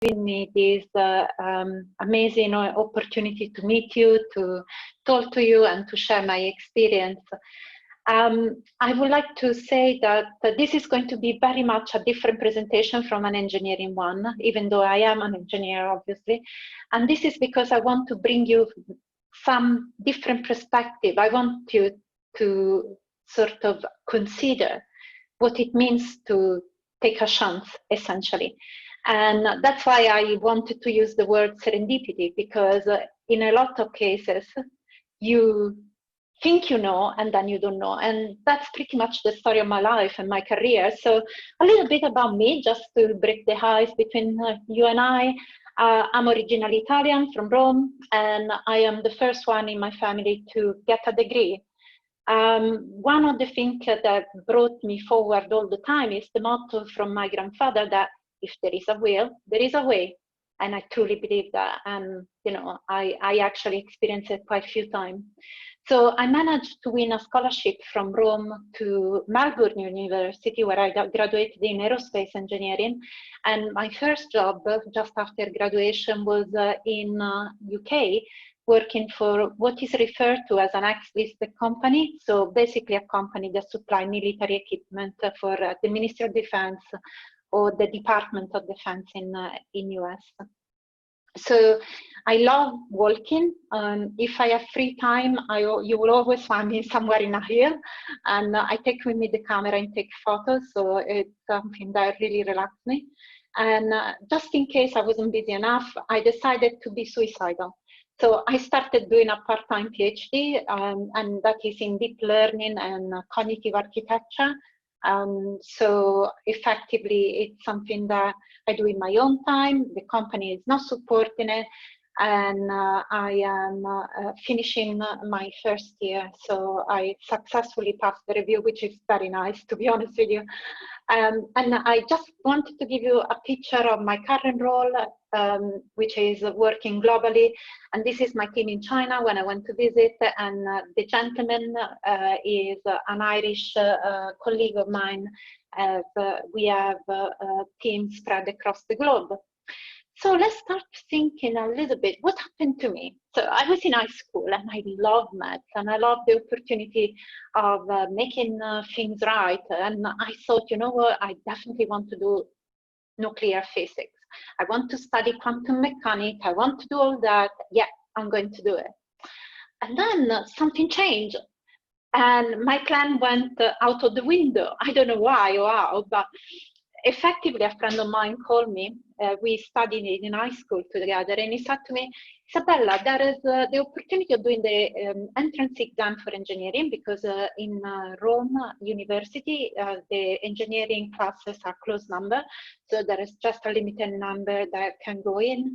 giving me this amazing opportunity to meet you, to talk to you, and to share my experience. I would like to say that this is going to be very much a different presentation from an engineering one, even though I am an engineer, obviously. And this is because I want to bring you some different perspective. I want you to sort of consider what it means to take a chance, essentially. And that's why I wanted to use the word serendipity, because in a lot of cases, you think you know, and then you don't know. And that's pretty much the story of my life and my career. So a little bit about me, just to break the ice between you and I. I'm originally Italian from Rome, and I am the first one in my family to get a degree. One of the things that brought me forward all the time is the motto from my grandfather that if there is a will, there is a way. And I truly believe that. And, you know, I actually experienced it quite a few times. So I managed to win a scholarship from Rome to Melbourne University, where I graduated in aerospace engineering. And my first job just after graduation was in UK, working for what is referred to as an ex-listed company. So basically a company that supplies military equipment for the Ministry of Defense or the Department of Defense in US. So I love walking. If I have free time, you will always find me somewhere in a hill, and I take with me the camera and take photos. So it's something that really relaxes me. And just in case I wasn't busy enough, I decided to be suicidal. So I started doing a part-time PhD, and that is in deep learning and cognitive architecture. So effectively, it's something that I do in my own time. The company is not supporting it, and I am finishing my first year. So I successfully passed the review, which is very nice, to be honest with you. And I just wanted to give you a picture of my current role, which is working globally. And this is my team in China when I went to visit. And the gentleman is an Irish colleague of mine. We have teams spread across the globe. So let's start thinking a little bit, what happened to me? So I was in high school and I love math and I love the opportunity of making things right. And I thought, you know what, I definitely want to do nuclear physics. I want to study quantum mechanics. I want to do all that. Yeah, I'm going to do it. And then something changed. And my plan went out of the window. I don't know why or how, but effectively a friend of mine called me. We studied in high school together, and he said to me, Isabella, there is the opportunity of doing the entrance exam for engineering, because in Rome University, the engineering classes are closed number, so there is just a limited number that can go in.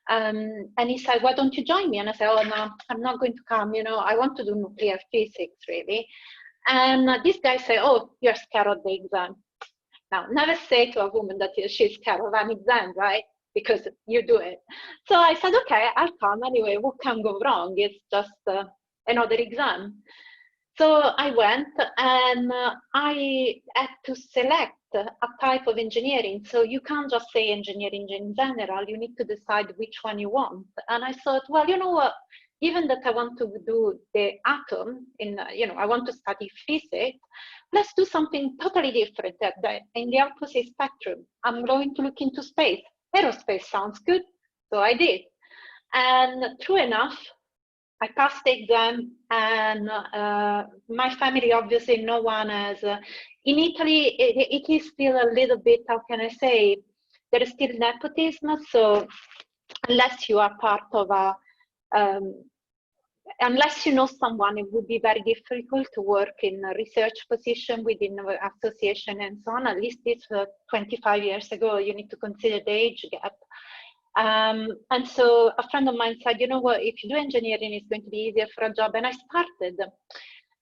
And he said, why don't you join me? And I said, oh no, I'm not going to come, you know, I want to do nuclear physics really. And this guy said, oh, you're scared of the exam. Now, never say to a woman that she's scared of an exam, right? Because you do it. So I said, okay, I'll come anyway. What can go wrong? It's just another exam. So I went, and I had to select a type of engineering. So you can't just say engineering in general. You need to decide which one you want. And I thought, well, you know what? Given that I want to do the atom, I want to study physics, let's do something totally different in the opposite spectrum. I'm going to look into space. Aerospace sounds good. So I did. And true enough, I passed the exam, and my family, obviously, no one has. In Italy, it is still a little bit, how can I say, there is still nepotism. So unless you are part of a, unless you know someone, it would be very difficult to work in a research position within an association and so on. At least it's 25 years ago. You need to consider the age gap. And so a friend of mine said, you know what, if you do engineering, it's going to be easier for a job. And I started.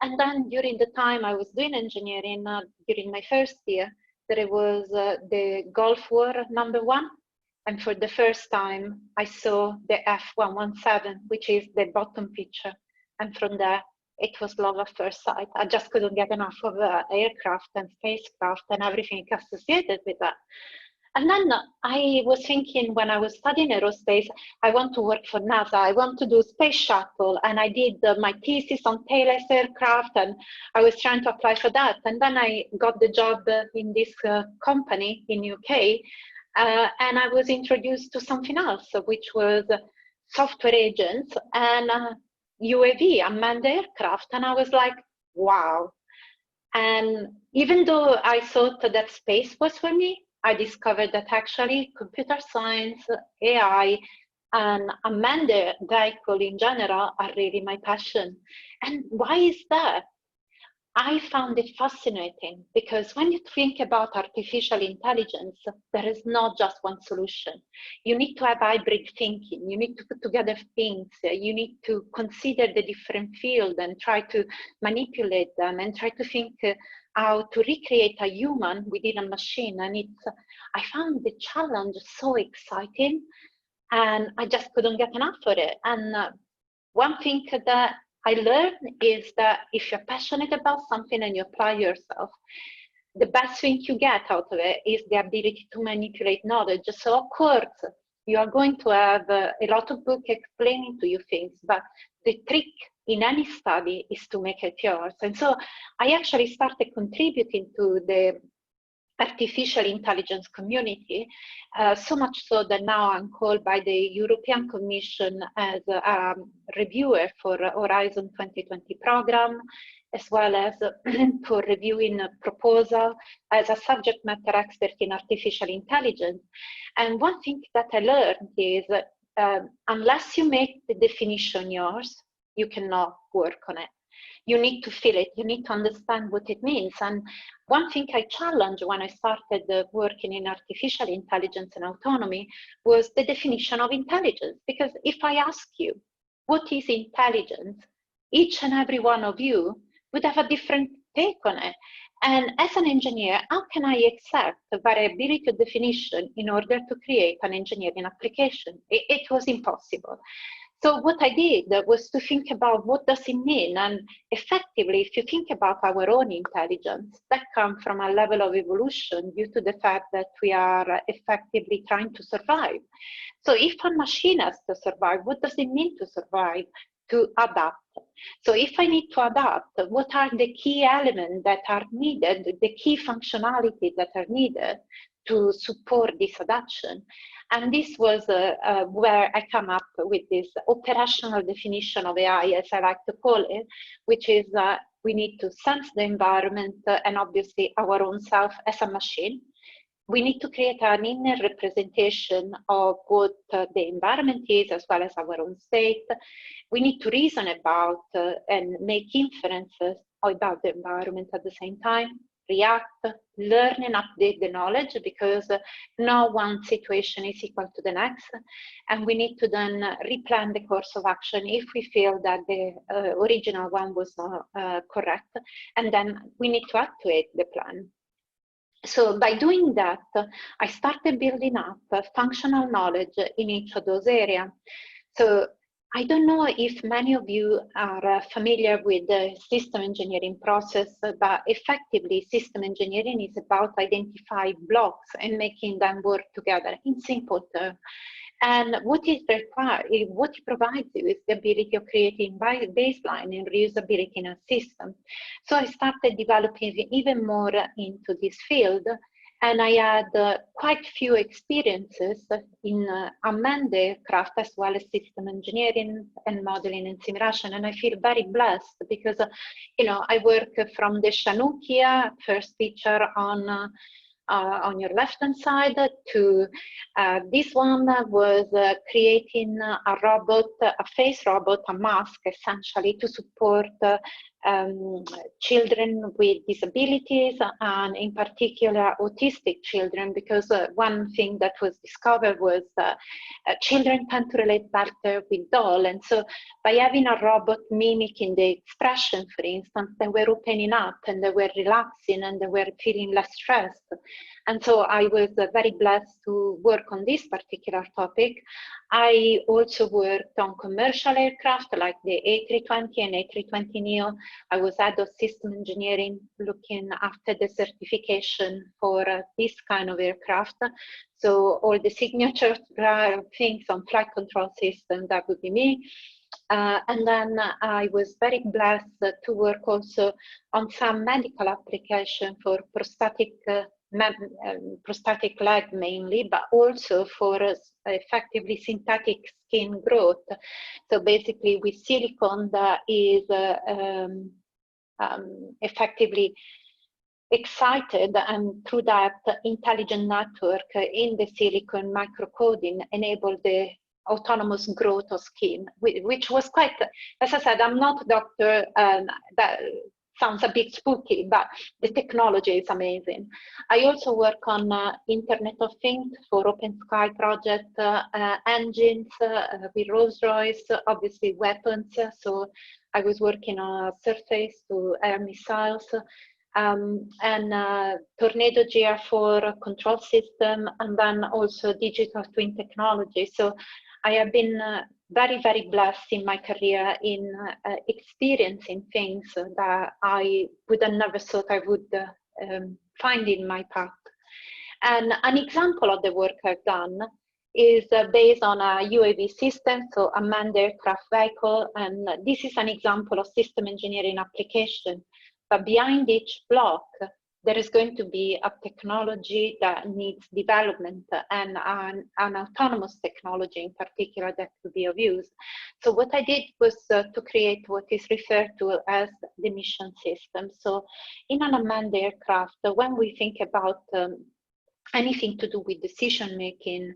And then during the time I was doing engineering, during my first year, there was the Gulf War #1. And for the first time, I saw the F-117, which is the bottom picture. And from there, it was love at first sight. I just couldn't get enough of aircraft and spacecraft and everything associated with that. And then I was thinking, when I was studying aerospace, I want to work for NASA. I want to do space shuttle. And I did my thesis on tailless aircraft, and I was trying to apply for that. And then I got the job in this company in UK, and I was introduced to something else, which was software agents and UAV, unmanned aircraft. And I was like, wow. And even though I thought that space was for me, I discovered that actually computer science, AI, and unmanned vehicle in general are really my passion. And why is that? I found it fascinating because when you think about artificial intelligence, there is not just one solution. You need to have hybrid thinking. You need to put together things. You need to consider the different fields and try to manipulate them and try to think how to recreate a human within a machine. And I found the challenge so exciting, and I just couldn't get enough of it. And one thing that I learned is that if you're passionate about something and you apply yourself, the best thing you get out of it is the ability to manipulate knowledge. So of course, you are going to have a lot of books explaining to you things, but the trick in any study is to make it yours. And so I actually started contributing to the artificial intelligence community, so much so that now I'm called by the European Commission as a reviewer for Horizon 2020 program, as well as for reviewing a proposal as a subject matter expert in artificial intelligence. And one thing that I learned is unless you make the definition yours, you cannot work on it. You need to feel it, you need to understand what it means. And one thing I challenged when I started working in artificial intelligence and autonomy was the definition of intelligence. Because if I ask you, what is intelligence? Each and every one of you would have a different take on it. And as an engineer, how can I accept the variability of definition in order to create an engineering application? It was impossible. So what I did was to think about what does it mean, and effectively, if you think about our own intelligence, that comes from a level of evolution due to the fact that we are effectively trying to survive. So if a machine has to survive, what does it mean to survive? To adapt. So if I need to adapt, what are the key elements that are needed, the key functionalities that are needed to support this adaptation? And this was where I come up with this operational definition of AI, as I like to call it, which is we need to sense the environment and obviously our own self as a machine. We need to create an inner representation of what the environment is, as well as our own state. We need to reason about and make inferences about the environment at the same time. React, learn and update the knowledge, because no one situation is equal to the next. And we need to then replan the course of action if we feel that the original one was not correct. And then we need to activate the plan. So by doing that, I started building up functional knowledge in each of those areas. So I don't know if many of you are familiar with the system engineering process, but effectively system engineering is about identifying blocks and making them work together in simple terms. And what is required, what it provides you is the ability of creating baseline and reusability in a system. So I started developing even more into this field, and I had quite few experiences in unmanned aircraft, as well as system engineering and modeling and simulation. And I feel very blessed because, I work from the Chinook here, first picture on your left-hand side, to this one was creating a robot, a face robot, a mask, essentially, to support children with disabilities, and in particular autistic children, because one thing that was discovered was children tend to relate better with doll. And so by having a robot mimicking the expression, for instance, they were opening up and they were relaxing and they were feeling less stressed. And so I was very blessed to work on this particular topic. I also worked on commercial aircraft like the A320 and A320neo. I was head of system engineering, looking after the certification for this kind of aircraft. So all the signature things on flight control system, that would be me. And then I was very blessed to work also on some medical application for prosthetic leg mainly, but also for effectively synthetic skin growth. So basically with silicone that is effectively excited, and through that intelligent network in the silicone microcoding enable the autonomous growth of skin, which was quite, as I said, I'm not a doctor, and that sounds a bit spooky, but the technology is amazing. I also work on Internet of Things for Open Sky project, engines with Rolls-Royce, obviously weapons. So I was working on surface to air missiles, and Tornado GR4 control system, and then also digital twin technology. So I have been very, very blessed in my career in experiencing things that I would have never thought I would find in my path. And an example of the work I've done is based on a UAV system, so a manned aircraft vehicle, and this is an example of system engineering application. But behind each block, there is going to be a technology that needs development, and an autonomous technology in particular that could be of use. So what I did was to create what is referred to as the mission system. So in an unmanned aircraft, when we think about anything to do with decision making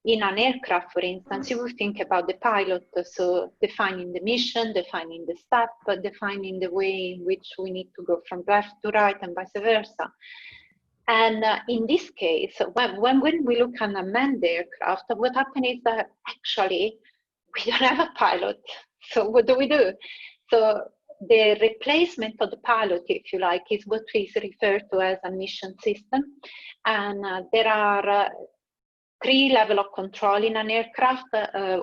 in an aircraft, for instance, you will think about the pilot, so defining the mission, defining the step, defining the way in which we need to go from left to right and vice versa. And in this case, when we look at a manned aircraft, what happens is that actually we don't have a pilot. So what do we do? So the replacement of the pilot, if you like, is what is referred to as a mission system. And there are 3 levels of control in an aircraft,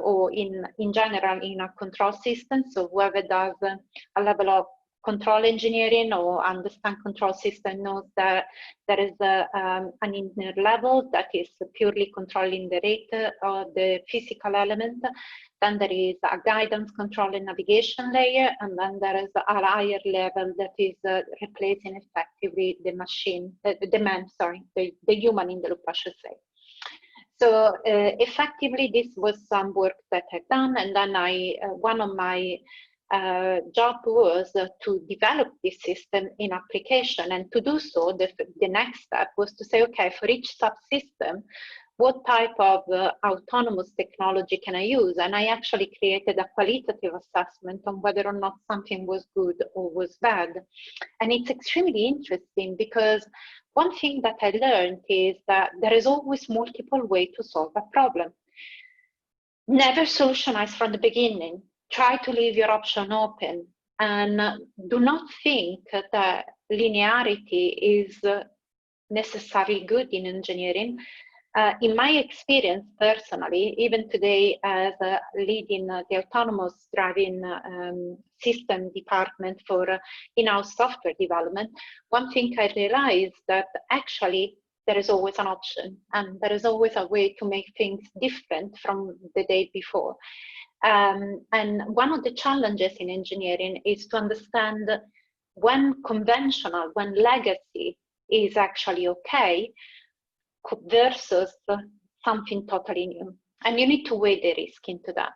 or in general in a control system. So whoever does a level of control engineering or understand control system knows that there is an inner level that is purely controlling the rate of the physical element. Then there is a guidance, control, and navigation layer, and then there is a higher level that is replacing effectively the machine, the human in the loop, I should say. So effectively, this was some work that I've done, and then one of my job was to develop this system in application, and to do so, the next step was to say, okay, for each subsystem, what type of autonomous technology can I use? And I actually created a qualitative assessment on whether or not something was good or was bad. And it's extremely interesting because one thing that I learned is that there is always multiple ways to solve a problem. Never solutionize from the beginning. Try to leave your option open, and do not think that linearity is necessarily good in engineering. In my experience personally, even today as leading the autonomous driving system department for in-house software development, one thing I realized that actually there is always an option, and there is always a way to make things different from the day before. And one of the challenges in engineering is to understand when conventional, when legacy is actually okay, versus something totally new. And you need to weigh the risk into that.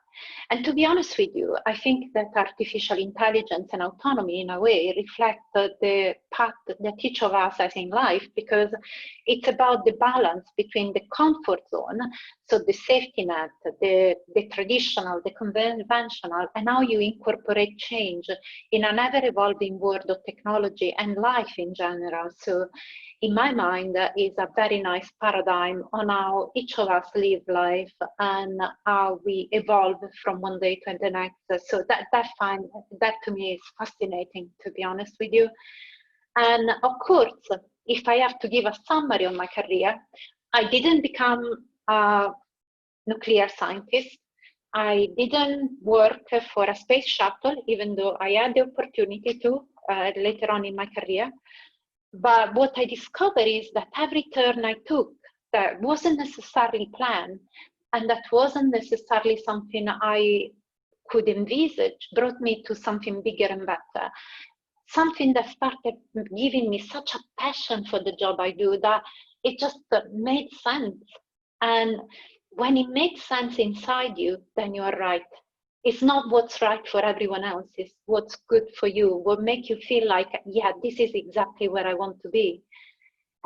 And to be honest with you, I think that artificial intelligence and autonomy in a way reflect the path that each of us has in life, because it's about the balance between the comfort zone, so the safety net, the traditional, the conventional, and how you incorporate change in an ever-evolving world of technology and life in general. So in my mind, is a very nice paradigm on how each of us live life and how we evolve from one day to the next. So that to me is fascinating, to be honest with you. And of course, if I have to give a summary of my career, I didn't become a nuclear scientist. I didn't work for a space shuttle, even though I had the opportunity to later on in my career. But what I discovered is that every turn I took that wasn't necessarily planned, and that wasn't necessarily something I could envisage, brought me to something bigger and better. Something that started giving me such a passion for the job I do that it just made sense. And when it makes sense inside you, then you are right. It's not what's right for everyone else, it's what's good for you, what make you feel like, yeah, this is exactly where I want to be.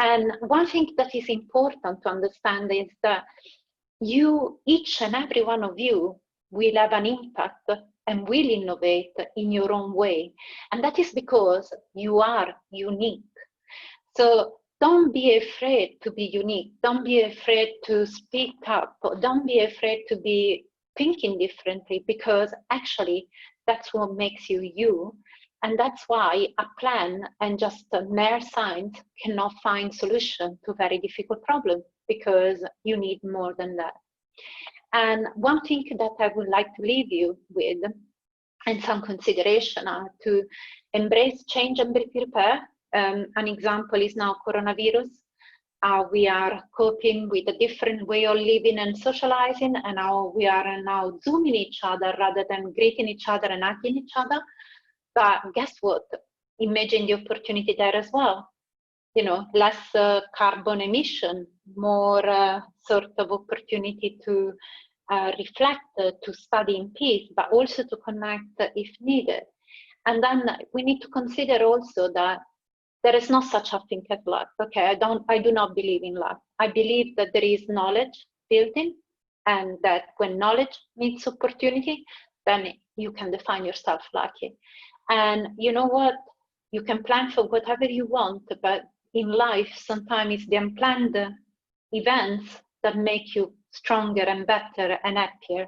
And one thing that is important to understand is that you, each and every one of you, will have an impact and will innovate in your own way. And that is because you are unique. So don't be afraid to be unique. Don't be afraid to speak up. Don't be afraid to be thinking differently, because actually that's what makes you you. And that's why a plan and just mere science cannot find solution to very difficult problems, because you need more than that. And one thing that I would like to leave you with, and some consideration, are to embrace change and be prepared. An example is now coronavirus. We are coping with a different way of living and socializing, and now we are now Zooming each other rather than greeting each other and hugging each other. But guess what? Imagine the opportunity there as well. You know, less carbon emission, more sort of opportunity to reflect, to study in peace, but also to connect if needed. And then we need to consider also that there is no such a thing as luck. Okay, I do not believe in luck. I believe that there is knowledge built in, and that when knowledge meets opportunity, then you can define yourself lucky. And you know what? You can plan for whatever you want, but in life, sometimes it's the unplanned events that make you stronger and better and happier.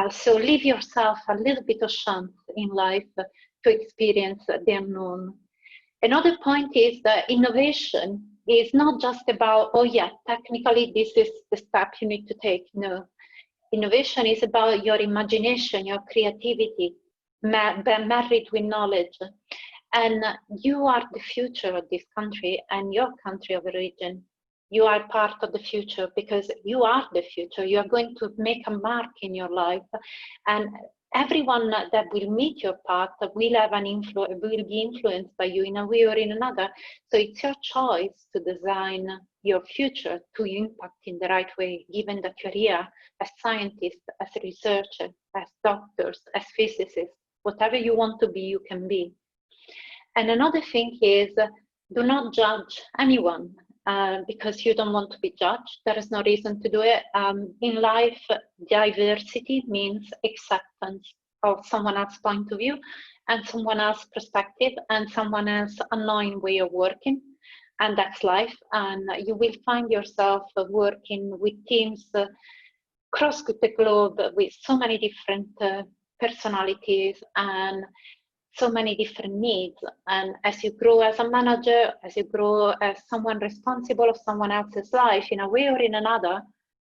So leave yourself a little bit of chance in life to experience the unknown. Another point is that innovation is not just about, oh yeah, technically this is the step you need to take. No, innovation is about your imagination, your creativity, married with knowledge. And you are the future of this country and your country of origin. You are part of the future because you are the future. You are going to make a mark in your life. And everyone that will meet your path will have will be influenced by you in a way or in another. So it's your choice to design your future to impact in the right way, given that you're here as scientists, as researchers, as doctors, as physicists. Whatever you want to be, you can be. And another thing is, do not judge anyone because you don't want to be judged. There is no reason to do it. In life, diversity means acceptance of someone else's point of view and someone else's perspective and someone else's unknown way of working. And that's life. And you will find yourself working with teams across the globe with so many different personalities and so many different needs. And as you grow as a manager, as you grow as someone responsible of someone else's life in a way or in another,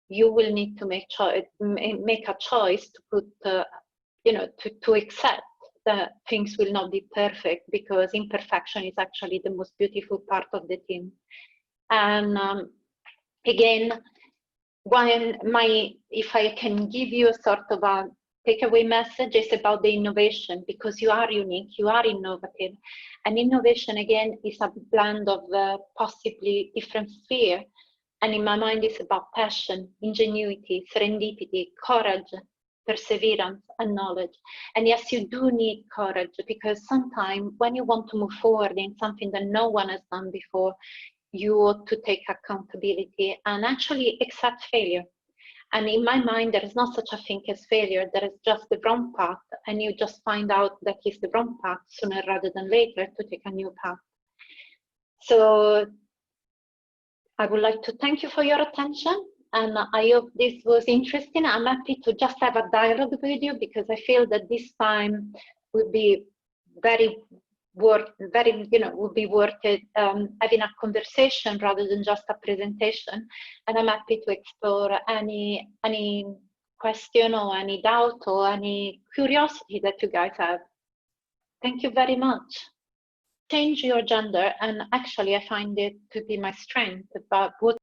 you will need to make a choice to put, to accept that things will not be perfect, because imperfection is actually the most beautiful part of the team. And again, if I can give you a sort of a takeaway message, is about the innovation, because you are unique, you are innovative. And innovation, again, is a blend of possibly different spheres. And in my mind, it's about passion, ingenuity, serendipity, courage, perseverance, and knowledge. And yes, you do need courage, because sometimes when you want to move forward in something that no one has done before, you ought to take accountability and actually accept failure. And in my mind, there is not such a thing as failure. There is just the wrong path, and you just find out that it's the wrong path sooner rather than later to take a new path. So I would like to thank you for your attention, and I hope this was interesting. I'm happy to just have a dialogue with you, because I feel that this time would be very would be worth it, having a conversation rather than just a presentation. And I'm happy to explore any question or any doubt or any curiosity that you guys have. Thank you very much. Change your gender, and actually I find it to be my strength, but what